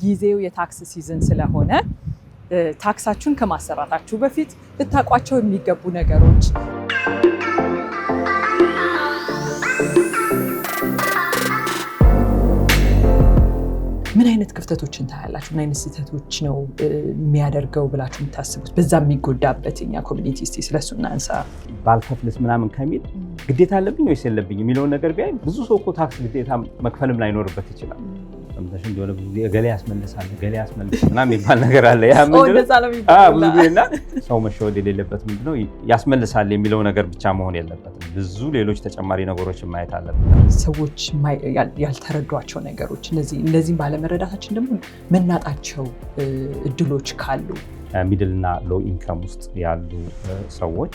ጊዜው የታክስ ሲዝን ስለሆነ ታክሳችሁን ከማሰራታችሁ በፊት ልታውቋቸው የሚገቡ ነገሮች ምን አይነት ክፍተቶችን ታያላችሁ? ምን አይነት ስህተቶች ነው የሚያደርገው ብላችሁ የምታስቡት? በዛ የሚጎዳበት እኛ ኮሚኒቲ እስቲ ስለሱ እናንሳ። ባልከፍልስ ምናምን ከሚል ግዴታ አለብኝ ወይስ የለብኝ የሚለውን ነገር ቢያይ ብዙ ሰው እኮ ታክስ ግዴታ መክፈልም ላይኖርበት ይችላል። ሰምተሽ እንደሆነ ብዙ ጊዜ ገሌ ያስመልሳል ምናምን የሚባል ነገር አለ። ያ ብዙ ጊዜና ሰው መሸወድ የሌለበት ምንድነው ያስመልሳል የሚለው ነገር ብቻ መሆን የለበትም። ብዙ ሌሎች ተጨማሪ ነገሮችን ማየት አለብን። ሰዎች ያልተረዷቸው ነገሮች እነዚህም ባለመረዳታችን ደግሞ መናጣቸው እድሎች ካሉ ሚድል እና ሎው ኢንካም ውስጥ ያሉ ሰዎች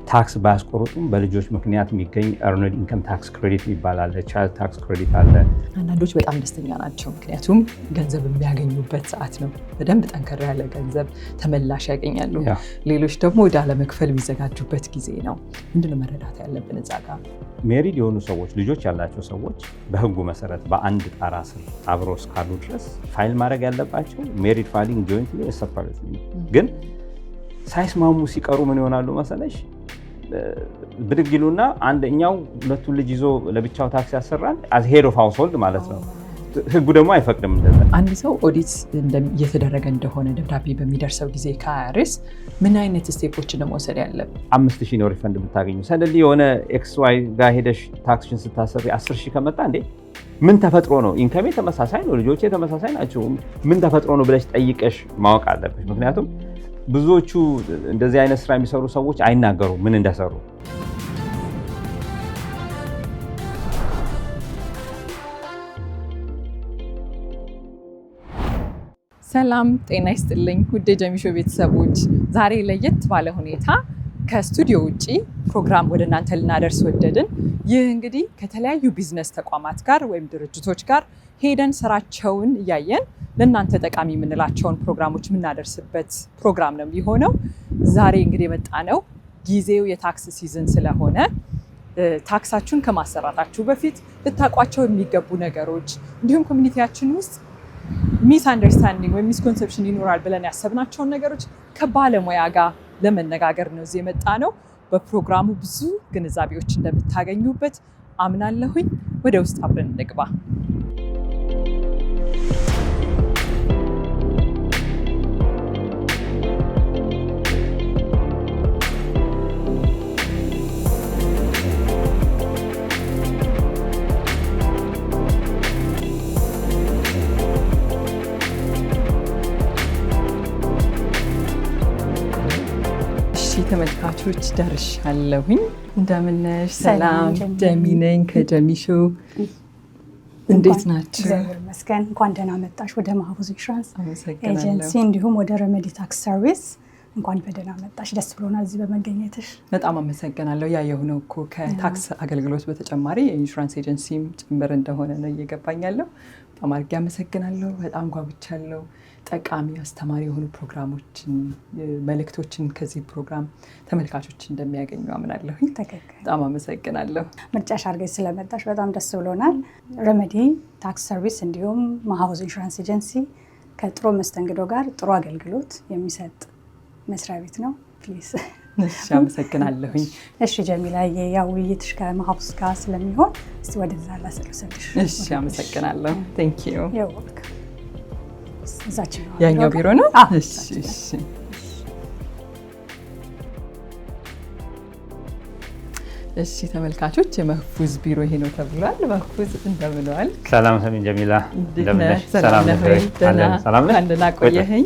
ታክስ ባያስቆርጡም በልጆች ምክንያት የሚገኝ ኤርንድ ኢንካም ታክስ ክሬዲት ይባላል። ቻይልድ ታክስ ክሬዲት አለ። አንዳንዶች በጣም ደስተኛ ናቸው፣ ምክንያቱም ገንዘብ የሚያገኙበት ሰዓት ነው። በደንብ ጠንከር ያለ ገንዘብ ተመላሽ ያገኛሉ። ሌሎች ደግሞ ወደ አለመክፈል የሚዘጋጁበት ጊዜ ነው። ምንድነው መረዳት ያለብን እዛ ጋር? ሜሪድ የሆኑ ሰዎች ልጆች ያላቸው ሰዎች በህጉ መሰረት በአንድ ጣራ ስር አብረው እስካሉ ድረስ ፋይል ማድረግ ያለባቸው ሜሪድ ፋይሊንግ ጆይንትሊ ወይ ሰፓሬትሊ ነው። ግን ሳይስማሙ ሲቀሩ ምን ይሆናሉ መሰለሽ? ብድግ ይሉና አንደኛው ሁለቱን ልጅ ይዞ ለብቻው ታክስ ያሰራል as head of household ማለት ነው። ህጉ ደግሞ አይፈቅድም እንደዛ። አንድ ሰው ኦዲት እየተደረገ እንደሆነ ደብዳቤ በሚደርሰው ጊዜ ከአይአርኤስ ምን አይነት ስቴፖችን መውሰድ ያለብን? 5000 ነው ሪፈንድ የምታገኙ። ሰደሊ የሆነ ኤክስ ዋይ ጋር ሄደሽ ታክስሽን ስታሰሪ 10000 ከመጣ እንዴ ምን ተፈጥሮ ነው? ኢንካሜ ተመሳሳይ ነው፣ ልጆቼ ተመሳሳይ ናቸው፣ ምን ተፈጥሮ ነው ብለሽ ጠይቀሽ ማወቅ አለብሽ። ምክንያቱም ብዙዎቹ እንደዚህ አይነት ስራ የሚሰሩ ሰዎች አይናገሩም ምን እንደሰሩ። ሰላም ጤና ይስጥልኝ ውድ የጀሚሾ ቤተሰቦች፣ ዛሬ ለየት ባለ ሁኔታ ከስቱዲዮ ውጪ ፕሮግራም ወደ እናንተ ልናደርስ ወደድን። ይህ እንግዲህ ከተለያዩ ቢዝነስ ተቋማት ጋር ወይም ድርጅቶች ጋር ሄደን ስራቸውን እያየን ለእናንተ ጠቃሚ የምንላቸውን ፕሮግራሞች የምናደርስበት ፕሮግራም ነው የሚሆነው። ዛሬ እንግዲህ የመጣ ነው ጊዜው የታክስ ሲዝን ስለሆነ ታክሳችሁን ከማሰራታችሁ በፊት ልታውቋቸው የሚገቡ ነገሮች እንዲሁም ኮሚኒቲያችን ውስጥ ሚስ አንደርስታንዲንግ ወይም ሚስኮንሰፕሽን ይኖራል ብለን ያሰብናቸውን ነገሮች ከባለሙያ ጋር ለመነጋገር ነው እዚህ የመጣ ነው። በፕሮግራሙ ብዙ ግንዛቤዎች እንደምታገኙበት አምናለሁኝ። ወደ ውስጥ አብረን እንግባ። ተመልካቾች ደርሻለሁኝ። እንደምን ነሽ? ሰላም ጀሚ ነኝ ከጀሚሾ። እንዴት ናችሁ? እግዚአብሔር ይመስገን። እንኳን ደህና መጣሽ ወደ ማህቡዝ ኢንሹራንስ ኤጀንሲ እንዲሁም ወደ ረመዲ ታክስ ሰርቪስ እንኳን በደህና መጣሽ። ደስ ብሎናል እዚህ በመገኘትሽ። በጣም አመሰግናለሁ። ያየሁ ነው እኮ ከታክስ አገልግሎት በተጨማሪ የኢንሹራንስ ኤጀንሲም ጭምር እንደሆነ ነው እየገባኝ ያለው። በጣም አድርጌ አመሰግናለሁ። በጣም ጓጉቻለሁ። ጠቃሚ አስተማሪ የሆኑ ፕሮግራሞችን መልእክቶችን ከዚህ ፕሮግራም ተመልካቾች እንደሚያገኙ አምናለሁ። በጣም አመሰግናለሁ። ምርጫሽ አድርገሽ ስለመጣሽ በጣም ደስ ብሎናል። ረመዲ ታክስ ሰርቪስ እንዲሁም ማህቡዝ ኢንሹራንስ ኤጀንሲ ከጥሩ መስተንግዶ ጋር ጥሩ አገልግሎት የሚሰጥ መስሪያ ቤት ነው። ፕሊዝ። እሺ፣ አመሰግናለሁኝ። እሺ ጀሚላ፣ ያው ውይይትሽ ከማህቡዝ ጋር ስለሚሆን እስቲ ወደዛ ላሰልሰልሽ። እሺ፣ አመሰግናለሁ። ቴንክ ዩ። ያኛው ቢሮ ነው። እሺ እሺ። እሺ ተመልካቾች፣ የመህፉዝ ቢሮ ይሄ ነው ተብሏል። መህፉዝ እንደምን ዋልክ? ሰላም ሰሚን ጀሚላ፣ እንደምን ነህ? ሰላም ነህ? ደህና ቆየኸኝ።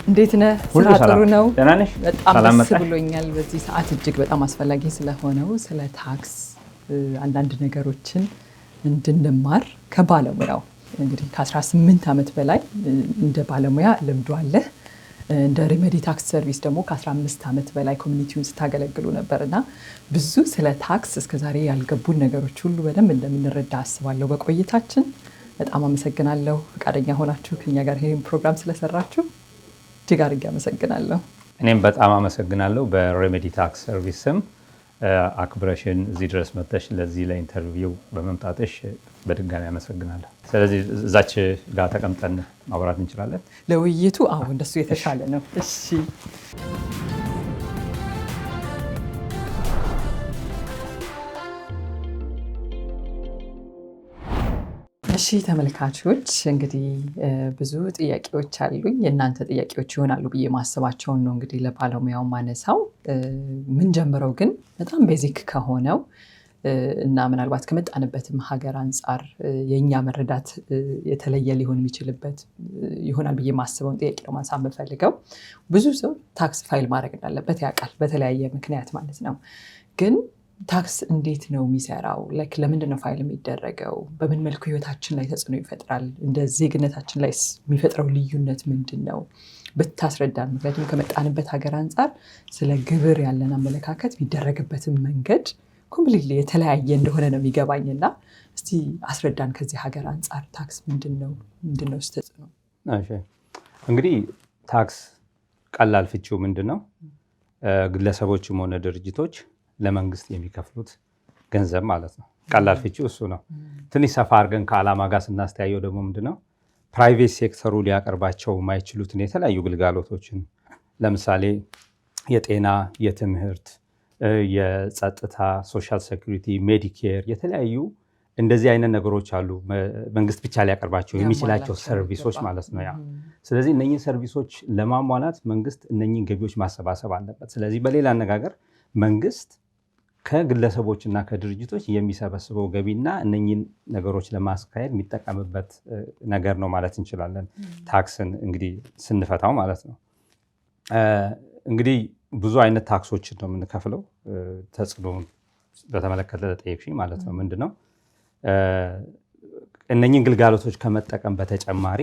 እንዴት ነህ? ስራ ጥሩ ነው? ደህና ነሽ? በጣም ደስ ብሎኛል። በዚህ ሰዓት እጅግ በጣም አስፈላጊ ስለሆነው ስለ ታክስ አንዳንድ ነገሮችን እንድንማር ከባለሙያው እንግዲህ ከ18 ዓመት በላይ እንደ ባለሙያ ልምዱ አለ። እንደ ሪመዲ ታክስ ሰርቪስ ደግሞ ከ15 ዓመት በላይ ኮሚኒቲውን ስታገለግሉ ነበርና ብዙ ስለ ታክስ እስከዛሬ ያልገቡን ነገሮች ሁሉ በደንብ እንደምንረዳ አስባለሁ በቆይታችን። በጣም አመሰግናለሁ ፈቃደኛ ሆናችሁ ከኛ ጋር ይሄን ፕሮግራም ስለሰራችሁ እጅግ አድርጌ አመሰግናለሁ። እኔም በጣም አመሰግናለሁ በሪመዲ ታክስ ሰርቪስ ስም አክብረሽን እዚህ ድረስ መጥተሽ ለዚህ ለኢንተርቪው በመምጣትሽ በድጋሚ አመሰግናለሁ። ስለዚህ እዛች ጋር ተቀምጠን ማውራት እንችላለን ለውይይቱ? አዎ እንደሱ የተሻለ ነው። እሺ እሺ ተመልካቾች እንግዲህ ብዙ ጥያቄዎች አሉኝ። የእናንተ ጥያቄዎች ይሆናሉ ብዬ ማሰባቸውን ነው እንግዲህ ለባለሙያው ማነሳው። ምን ጀምረው ግን በጣም ቤዚክ ከሆነው እና ምናልባት ከመጣንበትም ሀገር አንጻር የእኛ መረዳት የተለየ ሊሆን የሚችልበት ይሆናል ብዬ ማስበውን ጥያቄ ነው ማንሳት የምፈልገው። ብዙ ሰው ታክስ ፋይል ማድረግ እንዳለበት ያውቃል፣ በተለያየ ምክንያት ማለት ነው። ግን ታክስ እንዴት ነው የሚሰራው? ለምንድን ነው ፋይል የሚደረገው? በምን መልኩ ህይወታችን ላይ ተጽዕኖ ይፈጥራል? እንደ ዜግነታችን ላይ የሚፈጥረው ልዩነት ምንድን ነው ብታስረዳን። ምክንያቱም ከመጣንበት ሀገር አንጻር ስለ ግብር ያለን አመለካከት የሚደረግበትን መንገድ ኮምፕሊትሊ የተለያየ እንደሆነ ነው የሚገባኝና እስቲ አስረዳን። ከዚህ ሀገር አንጻር ታክስ ምንድን ነው ተጽዕኖ? እንግዲህ ታክስ ቀላል ፍቺው ምንድን ነው? ግለሰቦችም ሆነ ድርጅቶች ለመንግስት የሚከፍሉት ገንዘብ ማለት ነው። ቀላል ፍቺው እሱ ነው። ትንሽ ሰፋ አድርገን ከዓላማ ጋር ስናስተያየው ደግሞ ምንድነው ፕራይቬት ሴክተሩ ሊያቀርባቸው የማይችሉትን የተለያዩ ግልጋሎቶችን ለምሳሌ የጤና፣ የትምህርት፣ የጸጥታ፣ ሶሻል ሴኩሪቲ፣ ሜዲኬር የተለያዩ እንደዚህ አይነት ነገሮች አሉ መንግስት ብቻ ሊያቀርባቸው የሚችላቸው ሰርቪሶች ማለት ነው። ስለዚህ እነኚህ ሰርቪሶች ለማሟላት መንግስት እነኚህን ገቢዎች ማሰባሰብ አለበት። ስለዚህ በሌላ አነጋገር መንግስት ከግለሰቦች እና ከድርጅቶች የሚሰበስበው ገቢና እነኚህን ነገሮች ለማስካሄድ የሚጠቀምበት ነገር ነው ማለት እንችላለን። ታክስን እንግዲህ ስንፈታው ማለት ነው። እንግዲህ ብዙ አይነት ታክሶችን ነው የምንከፍለው። ተጽዕኖ በተመለከተ ጠየቅሽኝ ማለት ነው። ምንድነው እነኚህን ግልጋሎቶች ከመጠቀም በተጨማሪ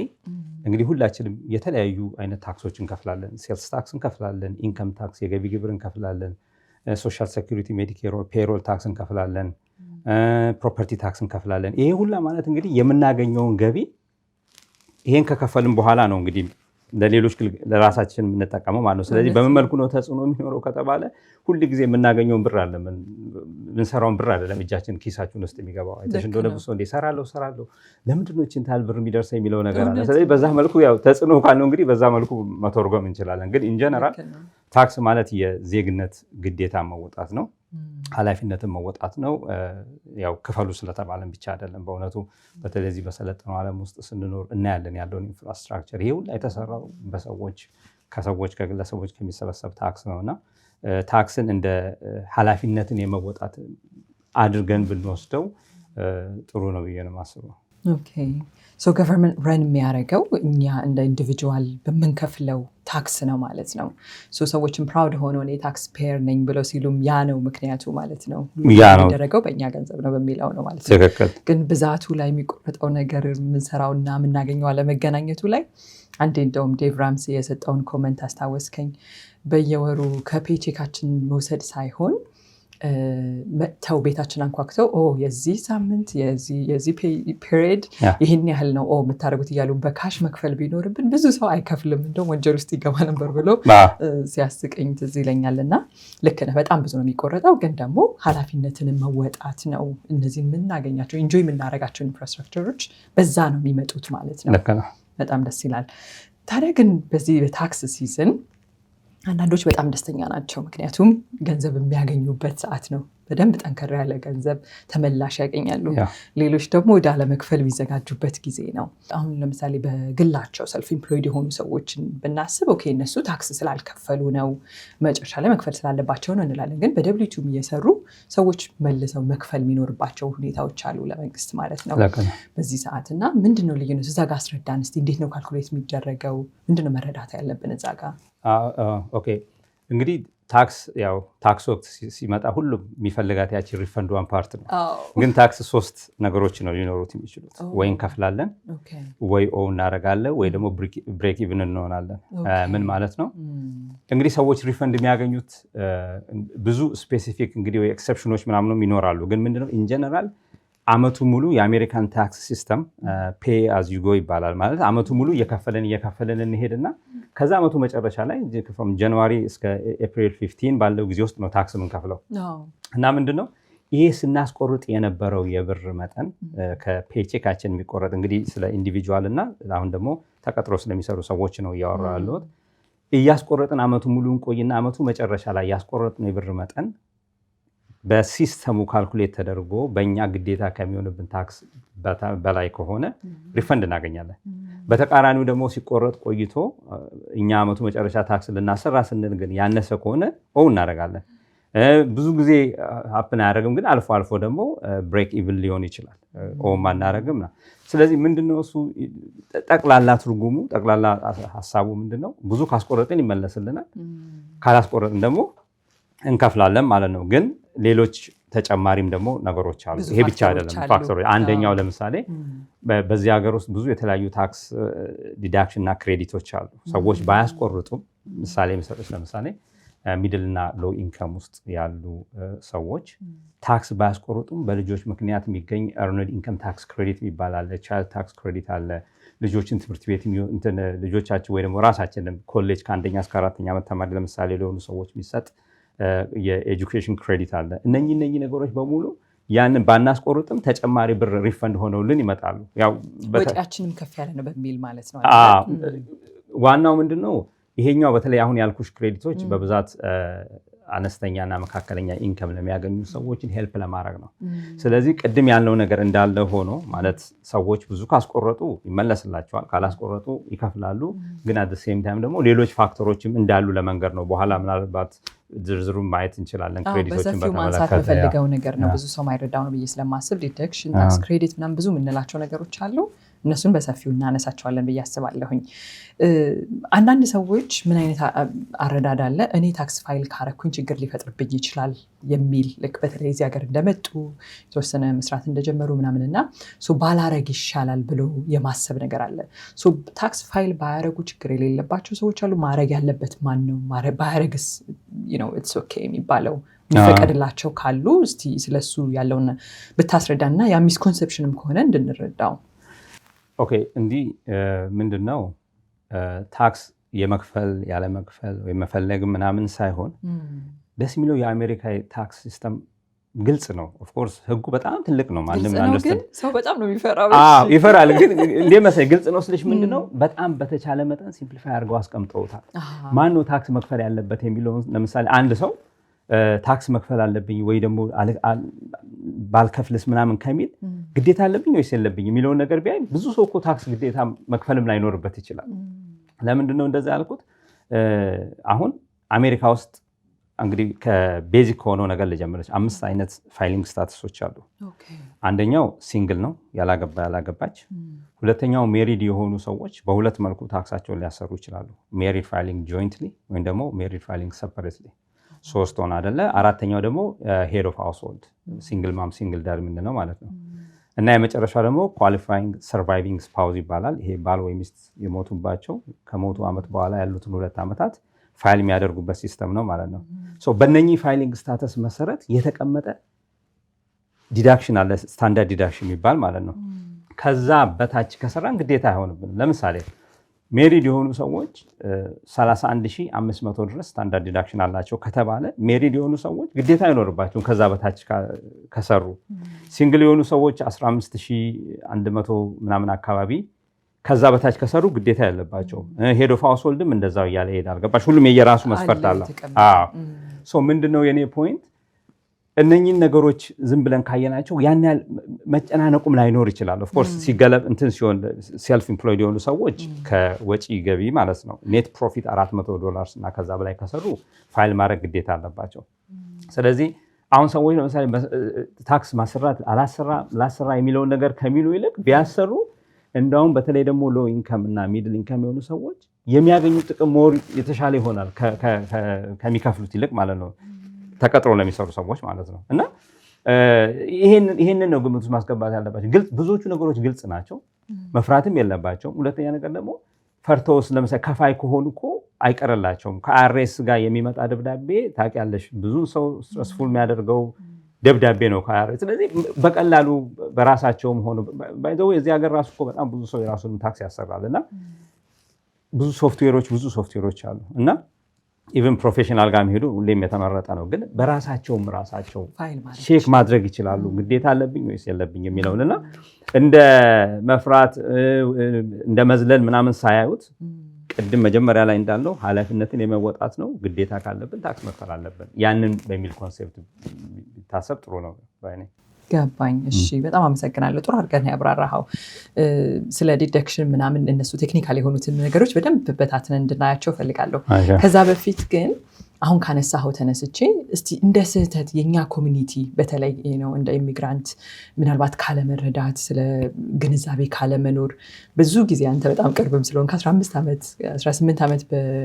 እንግዲህ ሁላችንም የተለያዩ አይነት ታክሶች እንከፍላለን። ሴልስ ታክስ እንከፍላለን፣ ኢንከም ታክስ የገቢ ግብር እንከፍላለን፣ ሶሻል ሴኩሪቲ፣ ሜዲኬር፣ ፔሮል ታክስ እንከፍላለን፣ ፕሮፐርቲ ታክስ እንከፍላለን። ይሄ ሁላ ማለት እንግዲህ የምናገኘውን ገቢ ይሄን ከከፈልም በኋላ ነው እንግዲህ ለሌሎች ለራሳችን የምንጠቀመው ማለት ነው። ስለዚህ በምን መልኩ ነው ተጽዕኖ የሚኖረው ከተባለ ሁል ጊዜ የምናገኘውን ብር አለ የምንሰራውን ብር አይደለም እጃችን ኪሳችን ውስጥ የሚገባው። አይተሽ እንደሆነ ብሶ እንደ ሰራለሁ ለምንድን ነው እቺን ታህል ብር የሚደርሰው የሚለው ነገር አለ። ስለዚህ በዛ መልኩ ያው ተጽዕኖ ካልነው እንግዲህ በዛ መልኩ መተርጎም እንችላለን። ግን ኢን ጀነራል ታክስ ማለት የዜግነት ግዴታ መወጣት ነው፣ ኃላፊነትን መወጣት ነው። ያው ክፈሉ ስለተባለን ብቻ አይደለም። በእውነቱ በተለይ እዚህ በሰለጠነው ዓለም ውስጥ ስንኖር እናያለን ያለውን ኢንፍራስትራክቸር። ይሄ ሁሉ የተሰራው ከሰዎች ከግለሰቦች ከሚሰበሰብ ታክስ ነውና ታክስን እንደ ኃላፊነትን የመወጣት አድርገን ብንወስደው ጥሩ ነው ብዬ ነው የማስበው። ኦኬ ሶ ገቨርንመንት ረን የሚያደርገው እኛ እንደ ኢንዲቪጁዋል በምንከፍለው ታክስ ነው ማለት ነው። ሶ ሰዎችን ፕራውድ ሆኖ እኔ ታክስ ፔየር ነኝ ብለው ሲሉም ያ ነው ምክንያቱ ማለት ነው። የሚደረገው በእኛ ገንዘብ ነው በሚለው ነው ማለት ነው። ትክክል። ግን ብዛቱ ላይ የሚቆረጠው ነገር የምንሰራውና የምናገኘው አለመገናኘቱ ላይ አንዴ እንደውም ዴቭ ራምሲ የሰጠውን ኮመንት አስታወስከኝ። በየወሩ ከፔቼካችን መውሰድ ሳይሆን መጥተው ቤታችን አንኳክተው የዚህ ሳምንት የዚህ ፔሪድ ይህን ያህል ነው የምታደርጉት እያሉ በካሽ መክፈል ቢኖርብን ብዙ ሰው አይከፍልም፣ እንደውም ወንጀል ውስጥ ይገባ ነበር ብሎ ሲያስቀኝ ትዝ ይለኛል። እና ልክ ነህ፣ በጣም ብዙ ነው የሚቆረጠው። ግን ደግሞ ኃላፊነትንን መወጣት ነው። እነዚህ የምናገኛቸው ኢንጆይ የምናደርጋቸው ኢንፍራስትራክቸሮች በዛ ነው የሚመጡት ማለት ነው። በጣም ደስ ይላል። ታዲያ ግን በዚህ በታክስ ሲዝን አንዳንዶች በጣም ደስተኛ ናቸው፣ ምክንያቱም ገንዘብ የሚያገኙበት ሰዓት ነው። በደንብ ጠንከር ያለ ገንዘብ ተመላሽ ያገኛሉ። ሌሎች ደግሞ ወደ አለመክፈል የሚዘጋጁበት ጊዜ ነው። አሁን ለምሳሌ በግላቸው ሰልፍ ኢምፕሎይድ የሆኑ ሰዎችን ብናስብ እነሱ ታክስ ስላልከፈሉ ነው መጨረሻ ላይ መክፈል ስላለባቸው ነው እንላለን። ግን በደብሊቱም እየሰሩ ሰዎች መልሰው መክፈል የሚኖርባቸው ሁኔታዎች አሉ ለመንግስት ማለት ነው በዚህ ሰዓት። እና ምንድነው ልዩነቱ? እዛ ጋር አስረዳን እስቲ። እንዴት ነው ካልኩሌት የሚደረገው? ምንድነው መረዳት ያለብን እዛ ጋር? ኦኬ እንግዲህ ታክስ ወቅት ሲመጣ ሁሉም የሚፈልጋት ያቺ ሪፈንዷን ፓርት ነው። ግን ታክስ 3 ነገሮች ነው ሊኖሩት የሚችሉት። ወይ እንከፍላለን፣ ወይ እናደርጋለን፣ ወይ ደግሞ ብሬክ ኢቭን እንሆናለን። ምን ማለት ነው? እንግዲህ ሰዎች ሪፈንድ የሚያገኙት ብዙ ስፔሲፊክ እንግዲህ ወይ ኤክሰፕሽኖች ምናምንም ይኖራሉ። ግን ምንድነው ኢንጀነራል አመቱ ሙሉ የአሜሪካን ታክስ ሲስተም ፔይ አዝ ዩ ጎ ይባላል። ማለት አመቱ ሙሉ እየከፈለን እንሄድና ከዛ አመቱ መጨረሻ ላይ from ጃንዋሪ እስከ ኤፕሪል 15 ባለው ጊዜ ውስጥ ነው ታክስ የምንከፍለው። እና ምንድነው ይሄ ስናስቆርጥ የነበረው የብር መጠን ከፔቼካችን የሚቆረጥ እንግዲህ ስለ ኢንዲቪጁዋል እና አሁን ደግሞ ተቀጥሮ ስለሚሰሩ ሰዎች ነው እያወራሁ ያለሁት። እያስቆረጥን አመቱ ሙሉ እንቆይና አመቱ መጨረሻ ላይ ያስቆረጥነው የብር መጠን በሲስተሙ ካልኩሌት ተደርጎ በእኛ ግዴታ ከሚሆንብን ታክስ በላይ ከሆነ ሪፈንድ እናገኛለን። በተቃራኒው ደግሞ ሲቆረጥ ቆይቶ እኛ አመቱ መጨረሻ ታክስ ልናሰራ ስንል ግን ያነሰ ከሆነ እናደርጋለን። ብዙ ጊዜ ሀፕን አያደርግም፣ ግን አልፎ አልፎ ደግሞ ብሬክ ኢቭን ሊሆን ይችላል አናደርግም። ስለዚህ ምንድነው እሱ ጠቅላላ ትርጉሙ ጠቅላላ ሀሳቡ ምንድነው? ብዙ ካስቆረጥን ይመለስልናል፣ ካላስቆረጥን ደግሞ እንከፍላለን ማለት ነው። ግን ሌሎች ተጨማሪም ደግሞ ነገሮች አሉ። ይሄ ብቻ አይደለም ፋክተሮች። አንደኛው ለምሳሌ በዚህ ሀገር ውስጥ ብዙ የተለያዩ ታክስ ዲዳክሽን እና ክሬዲቶች አሉ። ሰዎች ባያስቆርጡም ምሳሌ መሰረች ለምሳሌ ሚድል እና ሎው ኢንካም ውስጥ ያሉ ሰዎች ታክስ ባያስቆርጡም በልጆች ምክንያት የሚገኝ ኤርንድ ኢንካም ታክስ ክሬዲት ይባላል። ቻይልድ ታክስ ክሬዲት አለ። ልጆችን ትምህርት ቤት ልጆቻችን ወይ ደግሞ ራሳችን ኮሌጅ ከአንደኛ እስከ አራተኛ ዓመት ተማሪ ለምሳሌ ለሆኑ ሰዎች የሚሰጥ የኤጁኬሽን ክሬዲት አለ። እነኚህ ነገሮች በሙሉ ያንን ባናስቆርጥም ተጨማሪ ብር ሪፈንድ ሆነውልን ይመጣሉ። ያው ወጪያችንም ከፍ ያለ ነው በሚል ማለት ነው። ዋናው ምንድነው ይሄኛው በተለይ አሁን ያልኩሽ ክሬዲቶች በብዛት አነስተኛና መካከለኛ ኢንከም ለሚያገኙ ሰዎችን ሄልፕ ለማድረግ ነው። ስለዚህ ቅድም ያለው ነገር እንዳለ ሆኖ ማለት ሰዎች ብዙ ካስቆረጡ ይመለስላቸዋል፣ ካላስቆረጡ ይከፍላሉ። ግን አት ሴም ታይም ደግሞ ሌሎች ፋክተሮችም እንዳሉ ለመንገር ነው። በኋላ ምናልባት ዝርዝሩን ማየት እንችላለን። ክሬዲቶችን ማንሳት በፈልገው ነገር ነው ብዙ ሰው ማይረዳው ነው ብዬ ስለማስብ ዲዳክሽን፣ ታክስ ክሬዲት ምናምን ብዙ የምንላቸው ነገሮች አሉ። እነሱን በሰፊው እናነሳቸዋለን ብዬ አስባለሁኝ። አንዳንድ ሰዎች ምን አይነት አረዳድ አለ፣ እኔ ታክስ ፋይል ካረኩኝ ችግር ሊፈጥርብኝ ይችላል የሚል ልክ በተለይ እዚህ ሀገር እንደመጡ የተወሰነ መስራት እንደጀመሩ ምናምንና ባላረግ ይሻላል ብሎ የማሰብ ነገር አለ። ታክስ ፋይል ባያረጉ ችግር የሌለባቸው ሰዎች አሉ። ማድረግ ያለበት ማን ነው? ባያረግስ ኢትስ ኦኬ የሚባለው የሚፈቀድላቸው ካሉ እስቲ ስለሱ ያለውን ብታስረዳና ያ ሚስኮንሰፕሽንም ከሆነ እንድንረዳው። ኦኬ፣ እንዲህ ምንድነው ታክስ የመክፈል ያለመክፈል ወይ መፈለግ ምናምን ሳይሆን ደስ የሚለው የአሜሪካ ታክስ ሲስተም ግልጽ ነው። ኦፍ ኮርስ ህጉ በጣም ትልቅ ነው። ግን ሰው በጣም ነው የሚፈራው። ይፈራል። ግን እንደ መሰለኝ ግልጽ ነው ስልሽ ምንድነው በጣም በተቻለ መጠን ሲምፕሊፋይ አድርገው አስቀምጠውታል። ማን ነው ታክስ መክፈል ያለበት የሚለው ለምሳሌ አንድ ሰው ታክስ መክፈል አለብኝ ወይ ደግሞ ባልከፍልስ ምናምን ከሚል ግዴታ አለብኝ ወይስ የለብኝ የሚለውን ነገር ቢያይ ብዙ ሰው እኮ ታክስ ግዴታ መክፈልም ላይኖርበት ይችላል። ለምንድነው እንደዛ ያልኩት? አሁን አሜሪካ ውስጥ እንግዲህ ከቤዚክ ከሆነው ነገር ልጀምረች። 5 አይነት ፋይሊንግ ስታተሶች አሉ። አንደኛው ሲንግል ነው፣ ያላገባች። ሁለተኛው ሜሪድ የሆኑ ሰዎች በሁለት መልኩ ታክሳቸውን ሊያሰሩ ይችላሉ። ሜሪድ ፋይሊንግ ጆይንትሊ ወይም ደግሞ ሜሪድ ፋይሊንግ ሰፐሬትሊ። 3 ሆነ አይደለ? አራተኛው ደግሞ ሄድ ኦፍ ሃውስሆልድ ሲንግል ማም ሲንግል ዳድ የምንለው ማለት ነው። እና የመጨረሻው ደግሞ ኳሊፋይንግ ሰርቫይቪንግ ስፓውዝ ይባላል። ይሄ ባል ወይ ሚስት የሞቱባቸው ከሞቱ ዓመት በኋላ ያሉትን 2 ዓመታት ፋይል የሚያደርጉበት ሲስተም ነው ማለት ነው። በእነኚህ ፋይሊንግ ስታተስ መሰረት የተቀመጠ ዲዳክሽን አለ፣ ስታንዳርድ ዲዳክሽን የሚባል ማለት ነው። ከዛ በታች ከሰራን ግዴታ አይሆንብንም። ለምሳሌ ሜሪድ የሆኑ ሰዎች 31500 ድረስ ስታንዳርድ ዲዳክሽን አላቸው ከተባለ ሜሪድ የሆኑ ሰዎች ግዴታ አይኖርባቸውም ከዛ በታች ከሰሩ። ሲንግል የሆኑ ሰዎች 15100 ምናምን አካባቢ ከዛ በታች ከሰሩ ግዴታ ያለባቸው። ሄድ ኦፍ ሃውስሆልድም እንደዛው እያለ ይሄዳል። ገባሽ? ሁሉም የየራሱ መስፈርት አለው። ምንድነው የኔ ፖይንት? እነኚህን ነገሮች ዝም ብለን ካየናቸው ያን ያህል መጨናነቁም ላይኖር ይችላል። ኦፍኮርስ ሲገለብ እንትን ሲሆን ሴልፍ ኢምፕሎይድ የሆኑ ሰዎች ከወጪ ገቢ ማለት ነው ኔት ፕሮፊት $400 እና ከዛ በላይ ከሰሩ ፋይል ማድረግ ግዴታ አለባቸው። ስለዚህ አሁን ሰዎች ለምሳሌ ታክስ ማሰራት ላሰራ የሚለውን ነገር ከሚሉ ይልቅ ቢያሰሩ እንደውም በተለይ ደግሞ ሎ ኢንካም እና ሚድል ኢንካም የሆኑ ሰዎች የሚያገኙት ጥቅም ሞር የተሻለ ይሆናል ከሚከፍሉት ይልቅ ማለት ነው፣ ተቀጥሮ ለሚሰሩ ሰዎች ማለት ነው። እና ይሄንን ነው ግምት ውስጥ ማስገባት ያለባቸው። ብዙዎቹ ነገሮች ግልጽ ናቸው፣ መፍራትም የለባቸውም። ሁለተኛ ነገር ደግሞ ፈርተውስ ለምሳሌ ከፋይ ከሆኑ እኮ አይቀርላቸውም። ከአርኤስ ጋር የሚመጣ ደብዳቤ ታውቂያለሽ፣ ብዙ ሰው ስትረስፉል የሚያደርገው ደብዳቤ ነው ከአይአርኤስ። ስለዚህ በቀላሉ በራሳቸውም ሆኖ ባይዘው የዚህ ሀገር ራሱ እኮ በጣም ብዙ ሰው የራሱን ታክስ ያሰራልና ብዙ ሶፍትዌሮች አሉ እና ኢቨን ፕሮፌሽናል ጋር የሚሄዱ ሁሌም የተመረጠ ነው። ግን በራሳቸው ቼክ ማድረግ ይችላሉ። ግዴታ አለብኝ ወይስ የለብኝ የሚለውንና እንደ መፍራት እንደ መዝለል ምናምን ሳያዩት ቅድም መጀመሪያ ላይ እንዳለው ኃላፊነትን የመወጣት ነው። ግዴታ ካለብን ታክስ መክፈል አለብን። ያንን በሚል ኮንሴፕት ቢታሰብ ጥሩ ነው ባይ ነኝ። ገባኝ። እሺ፣ በጣም አመሰግናለሁ። ጥሩ አድርገን ያብራራኸው። ስለ ዲደክሽን ምናምን እነሱ ቴክኒካል የሆኑትን ነገሮች በደንብ በታትነን እንድናያቸው እፈልጋለሁ። ከዛ በፊት ግን አሁን ካነሳኸው ተነስቼ እስቲ እንደ ስህተት የኛ ኮሚኒቲ በተለይ ነው እንደ ኢሚግራንት ምናልባት ካለመረዳት፣ ስለ ግንዛቤ ካለመኖር ብዙ ጊዜ አንተ በጣም ቅርብም ስለሆን ከ15 ዓመት 18 ዓመት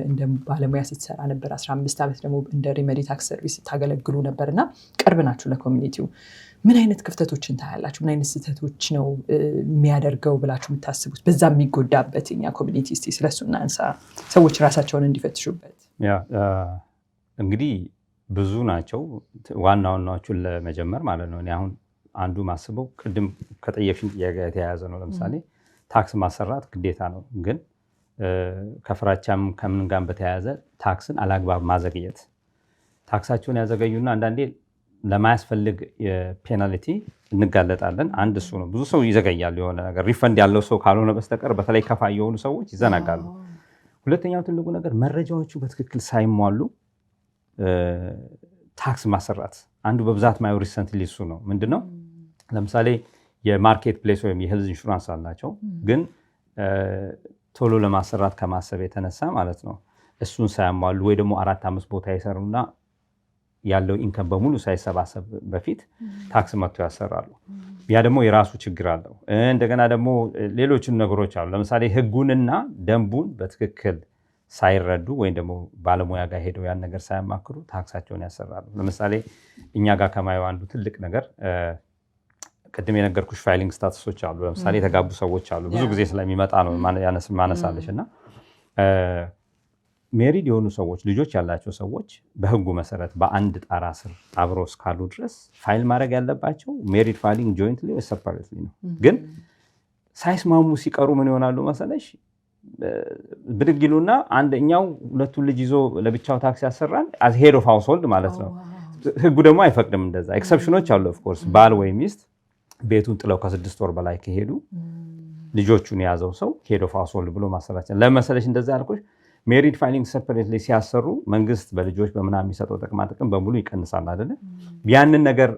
እንደ ባለሙያ ስትሰራ ነበር፣ 15 ዓመት ደግሞ እንደ ሪሜዲ ታክስ ሰርቪስ ታገለግሉ ነበር እና ቅርብ ናችሁ ለኮሚኒቲው። ምን አይነት ክፍተቶችን ታያላችሁ? ምን አይነት ስህተቶች ነው የሚያደርገው ብላችሁ የምታስቡት? በዛ የሚጎዳበት የኛ ኮሚኒቲ እስቲ ስለሱ እናንሳ፣ ሰዎች ራሳቸውን እንዲፈትሹበት። እንግዲህ ብዙ ናቸው። ዋና ዋናዎቹን ለመጀመር ማለት ነው። እኔ አሁን አንዱ ማስበው ቅድም ከጠየቅሽን ጥያቄ የተያያዘ ነው። ለምሳሌ ታክስ ማሰራት ግዴታ ነው፣ ግን ከፍራቻም ከምን ጋር በተያያዘ ታክስን አላግባብ ማዘግየት፣ ታክሳቸውን ያዘገዩና አንዳንዴ ለማያስፈልግ የፔናልቲ እንጋለጣለን። አንድ እሱ ነው። ብዙ ሰው ይዘገያል። የሆነ ነገር ሪፈንድ ያለው ሰው ካልሆነ በስተቀር በተለይ ከፋይ የሆኑ ሰዎች ይዘናጋሉ። ሁለተኛው ትልቁ ነገር መረጃዎቹ በትክክል ሳይሟሉ ታክስ ማሰራት አንዱ በብዛት ማየው ሪሰንትሊ እሱ ነው። ምንድነው? ለምሳሌ የማርኬት ፕሌስ ወይም የሄልዝ ኢንሹራንስ አላቸው፣ ግን ቶሎ ለማሰራት ከማሰብ የተነሳ ማለት ነው እሱን ሳያሟሉ ወይ ደግሞ 4-5 ቦታ ይሰሩና ያለው ኢንከም በሙሉ ሳይሰባሰብ በፊት ታክስ መጥቶ ያሰራሉ። ያ ደግሞ የራሱ ችግር አለው። እንደገና ደግሞ ሌሎችን ነገሮች አሉ። ለምሳሌ ህጉንና ደንቡን በትክክል ሳይረዱ ወይም ደግሞ ባለሙያ ጋር ሄደው ያን ነገር ሳያማክሩ ታክሳቸውን ያሰራሉ። ለምሳሌ እኛ ጋር ከማየው አንዱ ትልቅ ነገር ቅድም የነገርኩሽ ፋይሊንግ ስታተሶች አሉ። ለምሳሌ የተጋቡ ሰዎች አሉ። ብዙ ጊዜ ስለሚመጣ ነው ማነሳለሽ እና ሜሪድ የሆኑ ሰዎች ልጆች ያላቸው ሰዎች በህጉ መሰረት በአንድ ጣራ ስር አብረው እስካሉ ድረስ ፋይል ማድረግ ያለባቸው ሜሪድ ፋይሊንግ ጆይንትሊ ወይ ሰፓሬትሊ ነው። ግን ሳይስማሙ ሲቀሩ ምን ይሆናሉ መሰለሽ? ብድግ ይሉና አንደኛው ሁለቱን ልጅ ይዞ ለብቻው ታክስ ያሰራል አዝ ሄድ ኦፍ ሃውስሆልድ ማለት ነው። ህጉ ደግሞ አይፈቅድም እንደዛ። ኤክሰፕሽኖች አሉ ኦፍ ኮርስ። ባል ወይ ሚስት ቤቱን ጥለው ከ6 ወር በላይ ከሄዱ ልጆቹን የያዘው ሰው ሄድ ኦፍ ሃውስሆልድ ብሎ ማሰራቸው ለመሰለሽ እንደዛ ያልኩሽ። ሜሪድ ፋይሊንግ ሰፐሬትሊ ሲያሰሩ መንግስት በልጆች በምናምን የሚሰጠው ጥቅማ ጥቅም በሙሉ ይቀንሳል አይደለ? ያንን ነገር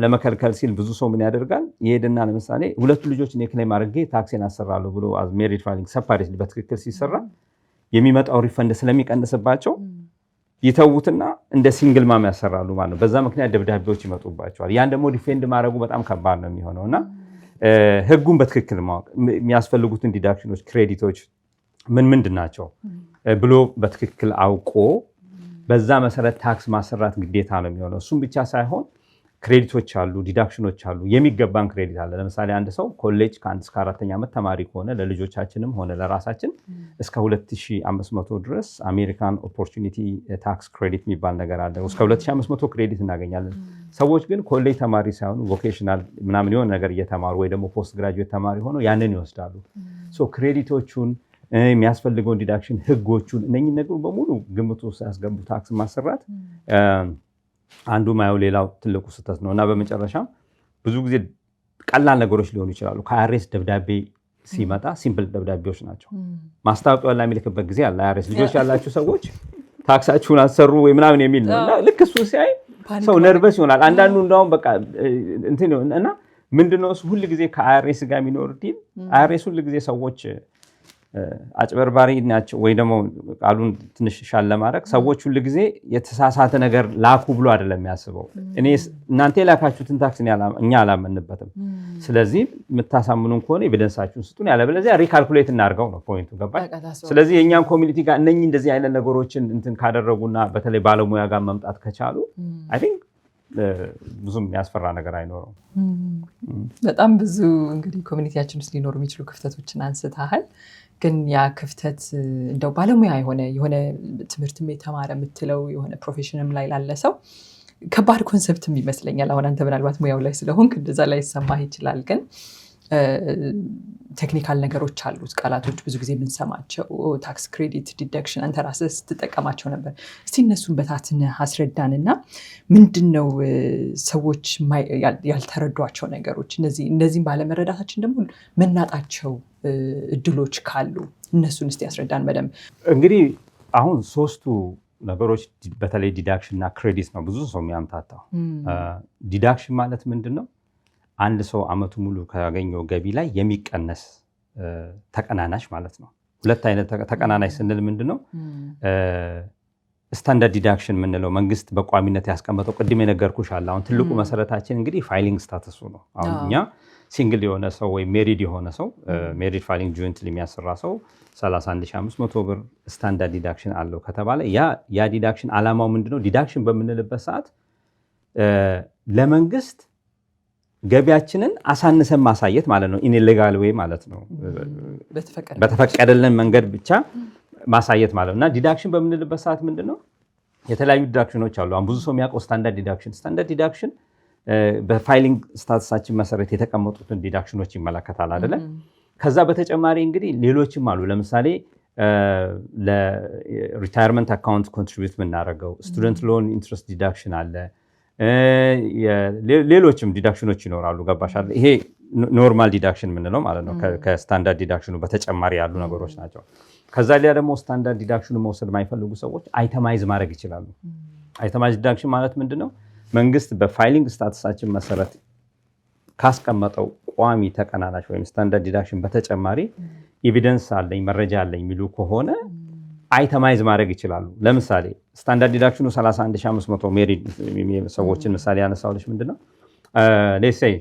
ለመከልከል ሲል ብዙ ሰው ምን ያደርጋል? ይሄድና ለምሳሌ ሁለቱ ልጆች እኔ ክሌም አድርጌ ታክሴን አሰራለሁ ብሎ ሜሪድ ፋይሊንግ ሰፐሬትሊ በትክክል ሲሰራ የሚመጣው ሪፈንድ ስለሚቀንስባቸው ይተውትና እንደ ሲንግል ማም ያሰራሉ ማለት ነው። በዛ ምክንያት ደብዳቤዎች ይመጡባቸዋል። ያን ደግሞ ዲፌንድ ማድረጉ በጣም ከባድ ነው የሚሆነውና ህጉን በትክክል ማወቅ የሚያስፈልጉትን ዲዳክሽኖች፣ ክሬዲቶች ምንድን ናቸው ብሎ በትክክል አውቆ በዛ መሰረት ታክስ ማሰራት ግዴታ ነው የሚሆነው። እሱም ብቻ ሳይሆን ክሬዲቶች አሉ፣ ዲዳክሽኖች አሉ። የሚገባን ክሬዲት አለ። ለምሳሌ አንድ ሰው ኮሌጅ ከ1 እስከ 4ኛ ዓመት ተማሪ ከሆነ ለልጆቻችንም ሆነ ለራሳችን እስከ 2500 ድረስ አሜሪካን ኦፖርቹኒቲ ታክስ ክሬዲት የሚባል ነገር አለ። እስከ 2500 ክሬዲት እናገኛለን። ሰዎች ግን ኮሌጅ ተማሪ ሳይሆኑ ቮኬሽናል ምናምን የሆነ ነገር እየተማሩ ወይ ደግሞ ፖስት ግራጁዌት ተማሪ ሆነው ያንን ይወስዳሉ። ክሬዲቶቹን የሚያስፈልገውን ዲዳክሽን፣ ህጎቹን እነኚህ ነገሮች በሙሉ ግምቱ ሲያስገቡ ታክስ ማሰራት አንዱ ማየው ሌላው ትልቁ ስህተት ነው እና በመጨረሻም ብዙ ጊዜ ቀላል ነገሮች ሊሆኑ ይችላሉ። ከአይአርኤስ ደብዳቤ ሲመጣ ሲምፕል ደብዳቤዎች ናቸው። ማስታወቂያ ላይ የሚልክበት ጊዜ አለ። አይአርኤስ ልጆች ያላችሁ ሰዎች ታክሳችሁን አሰሩ ወይ ምናምን የሚል ነው እና ልክ እሱ ሲያይ ሰው ነርቨስ ይሆናል። አንዳንዱ እንደውም በቃ እንትን እና ምንድነው እሱ ሁል ጊዜ ከአይአርኤስ ጋር የሚኖር ዲል አይአርኤስ ሁል ጊዜ ሰዎች አጭበርባሪ ናቸው ወይ ደግሞ ቃሉን ትንሽ ሻል ለማድረግ ሰዎች ሁሉ ጊዜ የተሳሳተ ነገር ላኩ ብሎ አይደለም የሚያስበው። እናንተ የላካችሁትን ታክስ እኛ አላመንበትም፣ ስለዚህ የምታሳምኑን ከሆነ ኤቪደንሳችሁን ስጡን፣ ያለበለዚያ ሪካልኩሌት እናድርገው ነው ፖይንቱ። ገባሽ? ስለዚህ የእኛን ኮሚኒቲ ጋር እነኚህ እንደዚህ አይነት ነገሮችን እንትን ካደረጉና በተለይ ባለሙያ ጋር መምጣት ከቻሉ አይ ቲንክ ብዙም የሚያስፈራ ነገር አይኖረው። በጣም ብዙ እንግዲህ ኮሚኒቲያችን ውስጥ ሊኖሩ የሚችሉ ክፍተቶችን አንስተሃል። ግን ያ ክፍተት እንደው ባለሙያ የሆነ ትምህርትም የተማረ የምትለው የሆነ ፕሮፌሽንም ላይ ላለ ሰው ከባድ ኮንሰፕትም ይመስለኛል። አሁን አንተ ምናልባት ሙያው ላይ ስለሆንክ እንደዛ ላይ ይሰማህ ይችላል። ግን ቴክኒካል ነገሮች አሉት፣ ቃላቶች ብዙ ጊዜ የምንሰማቸው ታክስ ክሬዲት፣ ዲደክሽን አንተ ራስህ ስትጠቀማቸው ነበር። እስቲ እነሱን በታትነህ አስረዳንና ምንድነው ሰዎች ያልተረዷቸው ነገሮች፣ እነዚህም ባለመረዳታችን ደግሞ መናጣቸው እድሎች ካሉ እነሱን እስቲ ያስረዳን በደንብ። እንግዲህ አሁን ሶስቱ ነገሮች በተለይ ዲዳክሽን እና ክሬዲት ነው ብዙ ሰው የሚያምታታው። ዲዳክሽን ማለት ምንድን ነው? አንድ ሰው አመቱ ሙሉ ካገኘው ገቢ ላይ የሚቀነስ ተቀናናሽ ማለት ነው። ሁለት አይነት ተቀናናሽ ስንል ምንድን ነው? ስታንዳርድ ዲዳክሽን የምንለው መንግስት በቋሚነት ያስቀመጠው ቅድም የነገርኩሽ አለ። አሁን ትልቁ መሰረታችን እንግዲህ ፋይሊንግ ስታተሱ ነው። አሁን እኛ ሲንግል የሆነ ሰው ወይም ሜሪድ የሆነ ሰው ሜሪድ ፋይሊንግ ጆይንት የሚያሰራ ሰው 31500 ብር ስታንዳርድ ዲዳክሽን አለው ከተባለ ያ ዲዳክሽን አላማው ምንድነው? ዲዳክሽን በምንልበት ሰዓት ለመንግስት ገቢያችንን አሳንሰን ማሳየት ማለት ነው። ኢንሌጋል ዌይ ማለት ነው። በተፈቀደልን መንገድ ብቻ ማሳየት ማለት ነው። እና ዲዳክሽን በምንልበት ሰዓት ምንድነው? የተለያዩ ዲዳክሽኖች አሉ። አሁን ብዙ ሰው የሚያውቀው ስታንዳርድ ዲዳክሽን በፋይሊንግ ስታተሳችን መሰረት የተቀመጡትን ዲዳክሽኖች ይመለከታል አይደለ? ከዛ በተጨማሪ እንግዲህ ሌሎችም አሉ። ለምሳሌ ለሪታየርመንት አካውንት ኮንትሪቢዩት የምናደርገው ስቱደንት ሎን ኢንትረስት ዲዳክሽን አለ። ሌሎችም ዲዳክሽኖች ይኖራሉ። ገባሻል? ይሄ ኖርማል ዲዳክሽን የምንለው ማለት ነው። ከስታንዳርድ ዲዳክሽኑ በተጨማሪ ያሉ ነገሮች ናቸው። ከዛ ሊያ ደግሞ ስታንዳርድ ዲዳክሽኑ መውሰድ የማይፈልጉ ሰዎች አይተማይዝ ማድረግ ይችላሉ። አይተማይዝ ዲዳክሽን ማለት ምንድነው? መንግስት በፋይሊንግ ስታተሳችን መሰረት ካስቀመጠው ቋሚ ተቀናናሽ ወይም ስታንዳርድ ዲዳክሽን በተጨማሪ ኤቪደንስ አለኝ መረጃ አለኝ የሚሉ ከሆነ አይተማይዝ ማድረግ ይችላሉ። ለምሳሌ ስታንዳርድ ዲዳክሽኑ 31500 ሜሪድ ሰዎችን ምሳሌ ያነሳውልሽ ምንድነው? ሌትስ ሴይ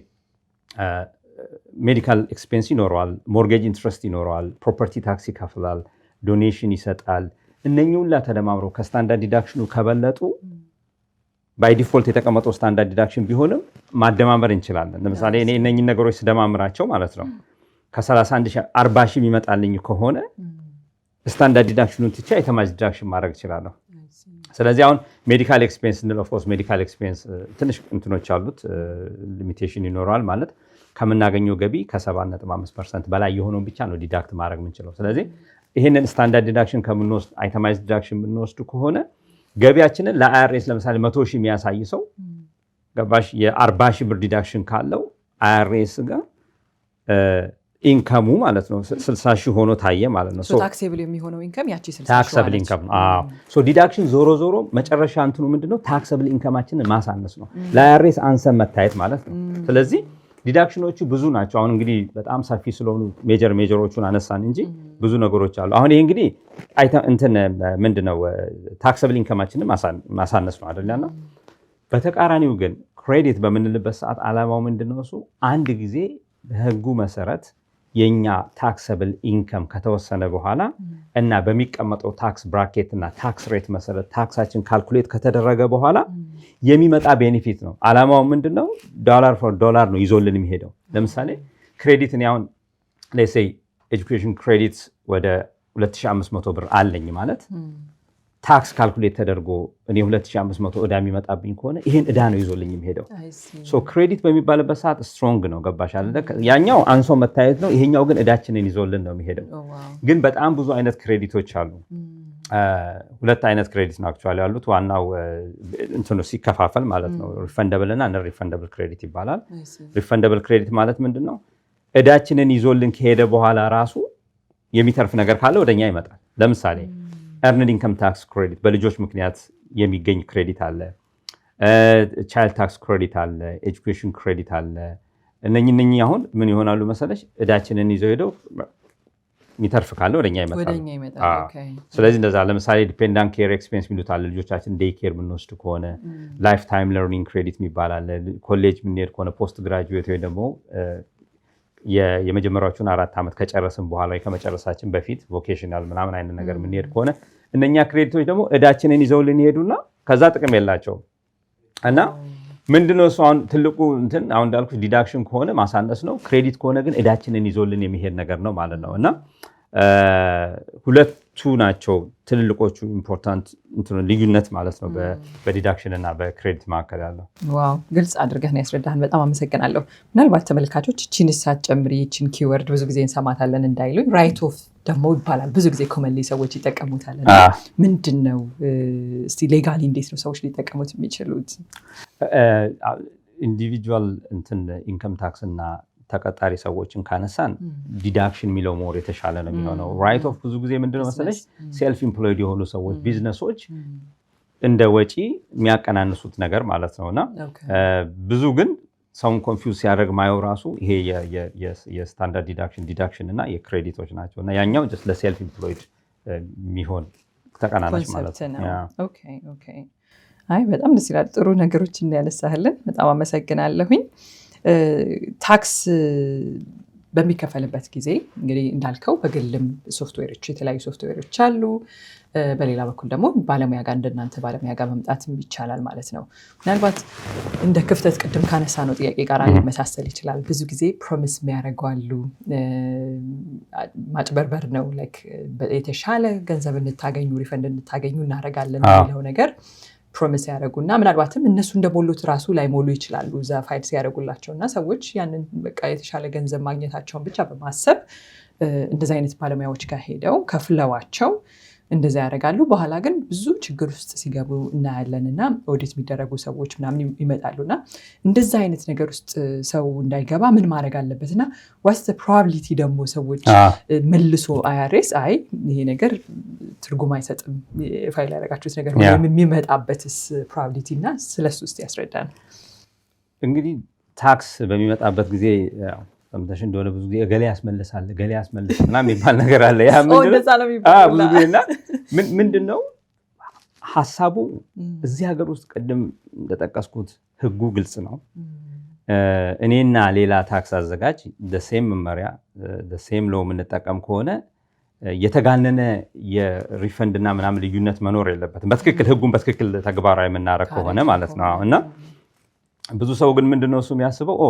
ሜዲካል ኤክስፔንስ ይኖረዋል፣ ሞርጌጅ ኢንትረስት ይኖረዋል፣ ፕሮፐርቲ ታክስ ይከፍላል፣ ዶኔሽን ይሰጣል። እነኚህ ሁላ ተደማምረው ከስታንዳርድ ዲዳክሽኑ ከበለጡ ባይ ዲፎልት የተቀመጠው ስታንዳርድ ዲዳክሽን ቢሆንም ማደማመር እንችላለን። ለምሳሌ እኔ እነኚህን ነገሮች ስደማምራቸው ማለት ነው ከ31 40 ሺህ የሚመጣልኝ ከሆነ ስታንዳርድ ዲዳክሽኑን ትቼ አይተማይዝ ዲዳክሽን ማድረግ እችላለሁ። ስለዚህ አሁን ሜዲካል ኤክስፔንስ እንል ኦፍ ኮርስ ሜዲካል ኤክስፔንስ ትንሽ እንትኖች አሉት፣ ሊሚቴሽን ይኖረዋል። ማለት ከምናገኘው ገቢ ከ7.5% በላይ የሆነውን ብቻ ነው ዲዳክት ማድረግ የምንችለው። ስለዚህ ይህንን ስታንዳርድ ዲዳክሽን ከምንወስድ አይተማይዝ ዲዳክሽን የምንወስድ ከሆነ ገቢያችንን ለአይአርኤስ ለምሳሌ 100 ሺህ የሚያሳይ ሰው ገባሽ የ40 ሺህ ብር ዲዳክሽን ካለው አይአርኤስ ጋር ኢንካሙ ማለት ነው 60 ሺህ ሆኖ ታየ ማለት ነው። ታክሴብል የሚሆነው ኢንካም ያቺ 60 ሺህ ታክሰብል ኢንካም ነው። ሶ ዲዳክሽን ዞሮ መጨረሻ እንትኑ ምንድነው? ታክሰብል ኢንካማችንን ማሳነስ ነው፣ ለአይአርኤስ አንሰን መታየት ማለት ነው። ስለዚህ ዲዳክሽኖቹ ብዙ ናቸው። አሁን እንግዲህ በጣም ሰፊ ስለሆኑ ሜጀሮቹን አነሳን እንጂ ብዙ ነገሮች አሉ። አሁን ይሄ እንግዲህ እንትን ምንድነው ታክሰብል ኢንካማችንን ማሳነስ ነው አይደል? ያለው በተቃራኒው ግን ክሬዲት በምንልበት ሰዓት አላማው ምንድነው? እሱ አንድ ጊዜ በህጉ መሰረት የኛ ታክሰብል ኢንካም ከተወሰነ በኋላ እና በሚቀመጠው ታክስ ብራኬት እና ታክስ ሬት መሰረት ታክሳችን ካልኩሌት ከተደረገ በኋላ የሚመጣ ቤኔፊት ነው። አላማው ምንድነው? ዶላር ፎር ዶላር ነው ይዞልን የሚሄደው። ለምሳሌ ክሬዲት እኔ አሁን ሌትስ ሴይ ኤጁኬሽን ክሬዲት ወደ 2500 ብር አለኝ ማለት ታክስ ካልኩሌት ተደርጎ እኔ 2500 ዕዳ የሚመጣብኝ ከሆነ ይሄን ዕዳ ነው ይዞልኝ የሚሄደው። ሶ ክሬዲት በሚባልበት ሰዓት ስትሮንግ ነው። ገባሽ አይደለ? ያኛው አንሶ መታየት ነው፣ ይሄኛው ግን ዕዳችንን ይዞልን ነው የሚሄደው። ግን በጣም ብዙ አይነት ክሬዲቶች አሉ። ሁለት አይነት ክሬዲት ነው አክቹዋሊ ያሉት። ዋናው እንትኑ ሲከፋፈል ማለት ነው ሪፈንደብል እና ነን ሪፈንደብል ክሬዲት ይባላል። ሪፈንደብል ክሬዲት ማለት ምንድነው? ዕዳችንን ይዞልን ከሄደ በኋላ ራሱ የሚተርፍ ነገር ካለ ወደኛ ይመጣል። ለምሳሌ ኤርንድ ኢንከም ታክስ ክሬዲት በልጆች ምክንያት የሚገኝ ክሬዲት አለ። ቻይልድ ታክስ ክሬዲት አለ። ኤጁኬሽን ክሬዲት አለ። እነኚህ አሁን ምን ይሆናሉ መሰለሽ? ዕዳችንን ይዘው ሄደው የሚተርፍ ካለ ወደኛ ይመጣል። ስለዚህ እንደዛ ለምሳሌ ዲፔንዳንት ኬር ኤክስፔንስ የሚሉት አለ። ልጆቻችን ዴይ ኬር የምንወስድ ከሆነ ላይፍ ታይም ለርኒንግ ክሬዲት የሚባል አለ። ኮሌጅ የምንሄድ ከሆነ ፖስት ግራጁዌት ወይ ደግሞ የመጀመሪያዎቹን 4 ዓመት ከጨረስን በኋላ ወይ ከመጨረሳችን በፊት ቮኬሽናል ምናምን አይነት ነገር የምንሄድ ከሆነ እነኛ ክሬዲቶች ደግሞ ዕዳችንን ይዘውልን ይሄዱና ከዛ ጥቅም የላቸውም። እና ምንድነው እሱ አሁን ትልቁ እንትን አሁን እንዳልኩት ዲዳክሽን ከሆነ ማሳነስ ነው። ክሬዲት ከሆነ ግን ዕዳችንን ይዞልን የሚሄድ ነገር ነው ማለት ነው። እና ሁለቱ ናቸው ትልልቆቹ ኢምፖርታንት ልዩነት ማለት ነው በዲዳክሽን እና በክሬዲት መካከል ያለው። ዋው ግልጽ አድርገህ ነው ያስረዳህን። በጣም አመሰግናለሁ። ምናልባት ተመልካቾች እቺን ሳትጨምሪ እቺን ኪወርድ ብዙ ጊዜ እንሰማታለን እንዳይሉ ራይት ኦፍ ደግሞ ይባላል። ብዙ ጊዜ ኮመንሊ ሰዎች ይጠቀሙታል። ምንድን ነው እስቲ ሌጋሊ እንዴት ነው ሰዎች ሊጠቀሙት የሚችሉት? ኢንዲቪጁዋል ኢንከም ታክስ እና ተቀጣሪ ሰዎችን ካነሳን ዲዳክሽን የሚለው ሞር የተሻለ ነው የሚሆነው። ራይት ኦፍ ብዙ ጊዜ ምንድነው መሰለሽ ሴልፍ ኢምፕሎይድ የሆኑ ሰዎች ቢዝነሶች እንደ ወጪ የሚያቀናንሱት ነገር ማለት ነውና ብዙ ግን ሰውን ኮንፊውዝ ሲያደርግ ማየው ራሱ ይሄ የስታንዳርድ ዲዳክሽን እና የክሬዲቶች ናቸው እና ያኛው ጀስት ለሴልፍ ኢምፕሎይድ የሚሆን ተቀናናሽ ማለት ነው። ኦኬ ኦኬ። አይ በጣም ደስ ይላል። ጥሩ ነገሮች እንዳያነሳህልን በጣም አመሰግናለሁኝ። ታክስ በሚከፈልበት ጊዜ እንግዲህ እንዳልከው በግልም ሶፍትዌሮች የተለያዩ ሶፍትዌሮች አሉ። በሌላ በኩል ደግሞ ባለሙያ ጋር እንደናንተ ባለሙያ ጋር መምጣትም ይቻላል ማለት ነው። ምናልባት እንደ ክፍተት ቅድም ካነሳ ነው ጥያቄ ጋር ሊመሳሰል ይችላል። ብዙ ጊዜ ፕሮሚስ የሚያደርጉ አሉ። ማጭበርበር ነው የተሻለ ገንዘብ እንታገኙ ሪፈንድ እንታገኙ እናደርጋለን የሚለው ነገር ፕሮሚስ ያደረጉና ምናልባትም እነሱ እንደሞሉት ራሱ ላይ ሞሉ ይችላሉ እዛ ፋይል ሲያደርጉላቸው እና ሰዎች ያንን በቃ የተሻለ ገንዘብ ማግኘታቸውን ብቻ በማሰብ እንደዚ አይነት ባለሙያዎች ጋር ሄደው ከፍለዋቸው እንደዛ ያደርጋሉ። በኋላ ግን ብዙ ችግር ውስጥ ሲገቡ እናያለን እና ኦዲት የሚደረጉ ሰዎች ምናምን ይመጣሉና እንደዛ አይነት ነገር ውስጥ ሰው እንዳይገባ ምን ማድረግ አለበት እና ዋትስ ዘ ፕሮባቢሊቲ ደግሞ ሰዎች መልሶ አይአርኤስ አይ ይሄ ነገር ትርጉም አይሰጥም ፋይል ያደረጋችሁት ነገር የሚመጣበትስ ፕሮባቢሊቲ እና ስለሱ ውስጥ ያስረዳን። እንግዲህ ታክስ በሚመጣበት ጊዜ ሰምተሽ እንደሆነ ብዙ ጊዜ ገሌ ያስመልሳል ምናምን የሚባል ነገር አለ። ያ ብዙ ጊዜና ምንድነው ሀሳቡ እዚህ ሀገር ውስጥ ቅድም እንደጠቀስኩት ህጉ ግልጽ ነው። እኔና ሌላ ታክስ አዘጋጅ ሴም መመሪያ ሴም ሎው የምንጠቀም ከሆነ የተጋነነ የሪፈንድ እና ምናምን ልዩነት መኖር የለበትም። በትክክል ህጉን በትክክል ተግባራዊ የምናደርግ ከሆነ ማለት ነው። እና ብዙ ሰው ግን ምንድነው እሱ የሚያስበው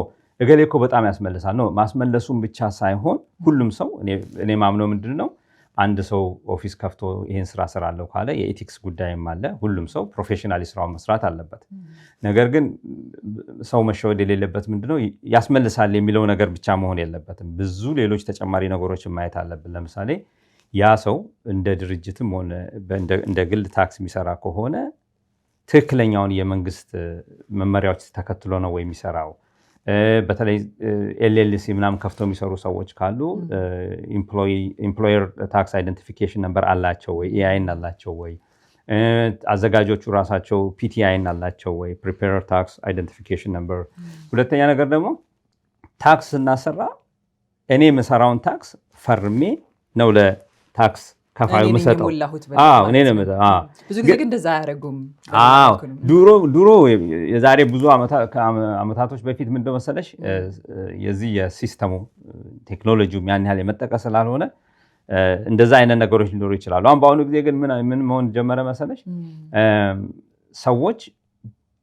እገሌ እኮ በጣም ያስመልሳል ነው። ማስመለሱም ብቻ ሳይሆን ሁሉም ሰው እኔ ማምነው ምንድነው አንድ ሰው ኦፊስ ከፍቶ ይሄን ስራ ስራለው ካለ የኤቲክስ ጉዳይም አለ። ሁሉም ሰው ፕሮፌሽናሊ ስራውን መስራት አለበት። ነገር ግን ሰው መሸወድ የሌለበት ምንድነው ያስመልሳል የሚለው ነገር ብቻ መሆን የለበትም። ብዙ ሌሎች ተጨማሪ ነገሮችን ማየት አለብን። ለምሳሌ ያ ሰው እንደ ድርጅትም ሆነ እንደ ግል ታክስ የሚሰራ ከሆነ ትክክለኛውን የመንግስት መመሪያዎች ተከትሎ ነው ወይ የሚሰራው? በተለይ ኤልኤልሲ ምናምን ከፍተው የሚሰሩ ሰዎች ካሉ ኢምፕሎየር ታክስ አይደንቲፊኬሽን ነምበር አላቸው ወይ? ኢአይኤን አላቸው ወይ? አዘጋጆቹ ራሳቸው ፒቲአይን አላቸው ወይ? ፕሪፔረር ታክስ አይደንቲፊኬሽን ነምበር። ሁለተኛ ነገር ደግሞ ታክስ ስናሰራ እኔ የምሰራውን ታክስ ፈርሜ ነው ለታክስ ከፋዩ መሰጠው። እኔ ነው ብዙ ጊዜ ግን እንደዛ አያደርጉም። ድሮ የዛሬ ብዙ አመታቶች በፊት ምንድነው መሰለሽ የዚህ የሲስተሙ ቴክኖሎጂው ያን ያህል የመጠቀ ስላልሆነ እንደዛ አይነት ነገሮች ሊኖሩ ይችላሉ። አሁን በአሁኑ ጊዜ ግን ምን መሆን ጀመረ መሰለሽ ሰዎች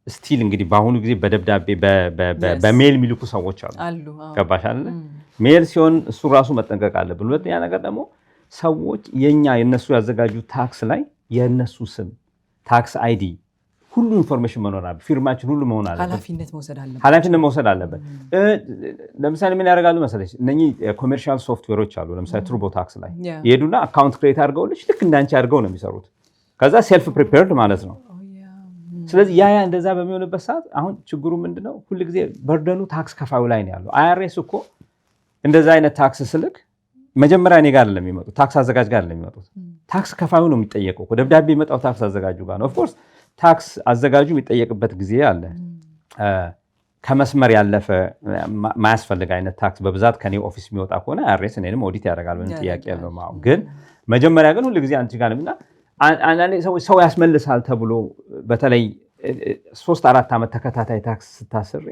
ስቲል እንግዲህ በአሁኑ ጊዜ በደብዳቤ በሜል የሚልኩ ሰዎች አሉ። ገባሽ አይደል? ሜል ሲሆን እሱ ራሱ መጠንቀቅ አለብን። ሁለተኛ ነገር ደግሞ ሰዎች የነሱ ያዘጋጁ ታክስ ላይ የነሱ ስም፣ ታክስ አይዲ፣ ሁሉ ኢንፎርሜሽን መኖር አለበት። ፊርማችን ሁሉ መሆን አለበት። ኃላፊነት መውሰድ አለበት። ለምሳሌ ምን ያደርጋሉ መሰለሽ እነኚህ ኮሜርሻል ሶፍትዌሮች አሉ። ለምሳሌ ቱርቦ ታክስ ላይ ይሄዱና አካውንት ክሬት አድርገውልሽ ልክ እንዳንቺ አድርገው ነው የሚሰሩት። ከዛ ሴልፍ ፕሪፔርድ ማለት ነው። ስለዚህ ያ እንደዛ በሚሆንበት ሰዓት አሁን ችግሩ ምንድነው? ሁልጊዜ በርደኑ ታክስ ከፋዩ ላይ ነው ያለው። አይአርኤስ እኮ እንደዛ አይነት ታክስ ስልክ መጀመሪያ እኔ ጋር አይደለም የሚመጡት፣ ታክስ አዘጋጅ ጋር አይደለም የሚመጡት። ታክስ ከፋዩ ነው የሚጠየቀው። ደብዳቤ የመጣው ታክስ አዘጋጁ ጋር ነው። ኦፍ ኮርስ ታክስ አዘጋጁ የሚጠየቅበት ጊዜ አለ። ከመስመር ያለፈ ማያስፈልግ አይነት ታክስ በብዛት ከኔ ኦፊስ የሚወጣ ከሆነ አይአርኤስ እኔንም ኦዲት ያደርጋል። ምንም ጥያቄ የለውም። ግን መጀመሪያ ግን ሁልጊዜ አንቺ ጋር ነውና አንዳንዴ ሰው ያስመልሳል ተብሎ በተለይ 3-4 ዓመት ተከታታይ ታክስ ስታስሪ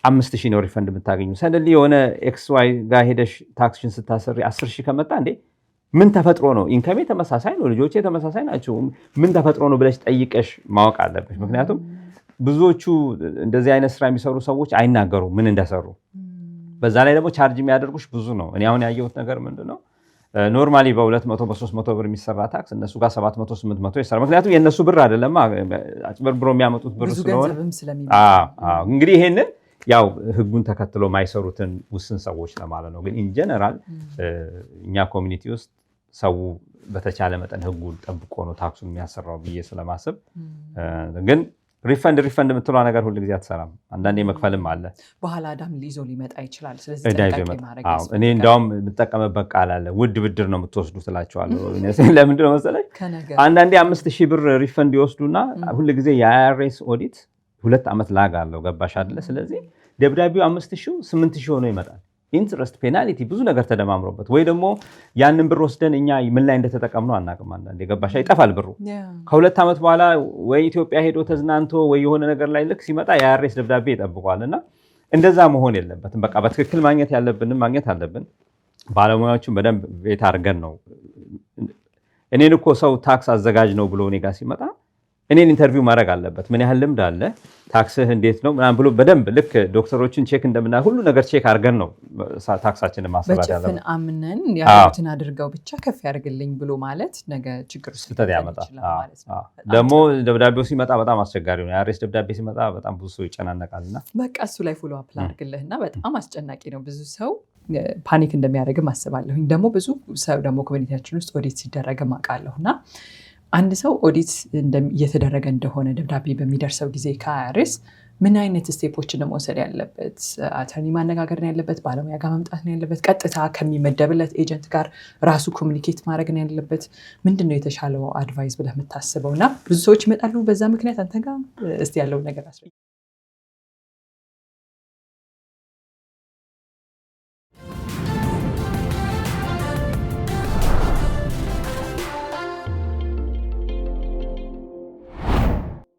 5,000 ነው ሪፈንድ የምታገኙ። ሰደሊ የሆነ ኤክስ ዋይ ጋር ሄደሽ ታክስሽን ስታሰሪ 10,000 ከመጣ እንዴ ምን ተፈጥሮ ነው? ኢንከሜ ተመሳሳይ ነው፣ ልጆቼ ተመሳሳይ ናቸው፣ ምን ተፈጥሮ ነው ብለሽ ጠይቀሽ ማወቅ አለብሽ። ምክንያቱም ብዙዎቹ እንደዚህ አይነት ስራ የሚሰሩ ሰዎች አይናገሩ ምን እንደሰሩ። በዛ ላይ ደግሞ ቻርጅ የሚያደርጉሽ ብዙ ነው። እኔ አሁን ያየሁት ነገር ምንድነው ኖርማሊ በ200 በ300 ብር የሚሰራ ታክስ እነሱ ጋር 700 800 ይሰራ። ምክንያቱም የእነሱ ብር አይደለም አጭበርብሮ የሚያመጡት ብር ስለሆነ እንግዲህ ይሄንን ያው ህጉን ተከትሎ ማይሰሩትን ውስን ሰዎች ለማለት ነው። ግን ኢን ጀነራል እኛ ኮሚኒቲ ውስጥ ሰው በተቻለ መጠን ህጉን ጠብቆ ነው ታክሱን የሚያሰራው ብዬ ስለማስብ ግን ሪፈንድ የምትሏ ነገር ሁሉ ጊዜ አትሰራም። አንዳንዴ መክፈልም አለ። በኋላ አዳም ሊይዞ ሊመጣ ይችላል። ስለዚህ ጥንቃቄ ማድረግ ያስፈልጋል። እኔ እንዳውም የምጠቀምበት ቃል አለ፣ ውድ ብድር ነው የምትወስዱ ትላቸዋለሁ። ለምንድን ነው መሰለኝ አንዳንዴ 5000 ብር ሪፈንድ ይወስዱና ሁሉ ጊዜ የአይአርኤስ ኦዲት 2 ዓመት ላግ አለው። ገባሽ አይደለ? ስለዚህ ደብዳቤው 5000 8000 ሆኖ ይመጣል። ኢንትረስት ፔናልቲ ብዙ ነገር ተደማምሮበት ወይ ደግሞ ያንን ብር ወስደን እኛ ምን ላይ እንደተጠቀምነው አናውቅም። አንዳንዴ ገባሽ ይጠፋል ብሩ። ከ2 ዓመት በኋላ ወይ ኢትዮጵያ ሄዶ ተዝናንቶ ወይ የሆነ ነገር ላይ ልክ ሲመጣ የአይአርኤስ ደብዳቤ ይጠብቋልና እንደዛ መሆን የለበትም። በቃ በትክክል ማግኘት ያለብንም ማግኘት አለብን። ባለሙያዎችን በደንብ ቤት አድርገን ነው። እኔን እኮ ሰው ታክስ አዘጋጅ ነው ብሎ እኔ ጋር ሲመጣ እኔን ኢንተርቪው ማድረግ አለበት። ምን ያህል ልምድ አለ፣ ታክስህ እንዴት ነው ምናምን ብሎ በደንብ ልክ ዶክተሮችን ቼክ እንደምና ሁሉ ነገር ቼክ አድርገን ነው ታክሳችንን ማሰራት ያለበት። በጭፍን አምነን ያሉትን አድርገው ብቻ ከፍ ያድርግልኝ ብሎ ማለት ነገ ችግር ስህተት ያመጣል ማለት ነው። ደግሞ ደብዳቤው ሲመጣ በጣም አስቸጋሪ ነው። የአይአርኤስ ደብዳቤ ሲመጣ በጣም ብዙ ሰው ይጨናነቃልና በቃ እሱ ላይ ፎሎ አፕ ላድርግልህና በጣም አስጨናቂ ነው። ብዙ ሰው ፓኒክ እንደሚያደርግም አስባለሁኝ። ደግሞ ብዙ ሰው ደግሞ ኮሚኒቲያችን ውስጥ ኦዲት ሲደረግም አውቃለሁና አንድ ሰው ኦዲት እየተደረገ እንደሆነ ደብዳቤ በሚደርሰው ጊዜ ከአይአርኤስ ምን አይነት ስቴፖችን ነው መውሰድ ያለበት? አተርኒ ማነጋገር ነው ያለበት? ባለሙያ ጋር መምጣት ነው ያለበት? ቀጥታ ከሚመደብለት ኤጀንት ጋር ራሱ ኮሚኒኬት ማድረግ ነው ያለበት? ምንድን ነው የተሻለው አድቫይስ ብለህ የምታስበው? እና ብዙ ሰዎች ይመጣሉ በዛ ምክንያት አንተ ጋር እስቲ ያለውን ነገር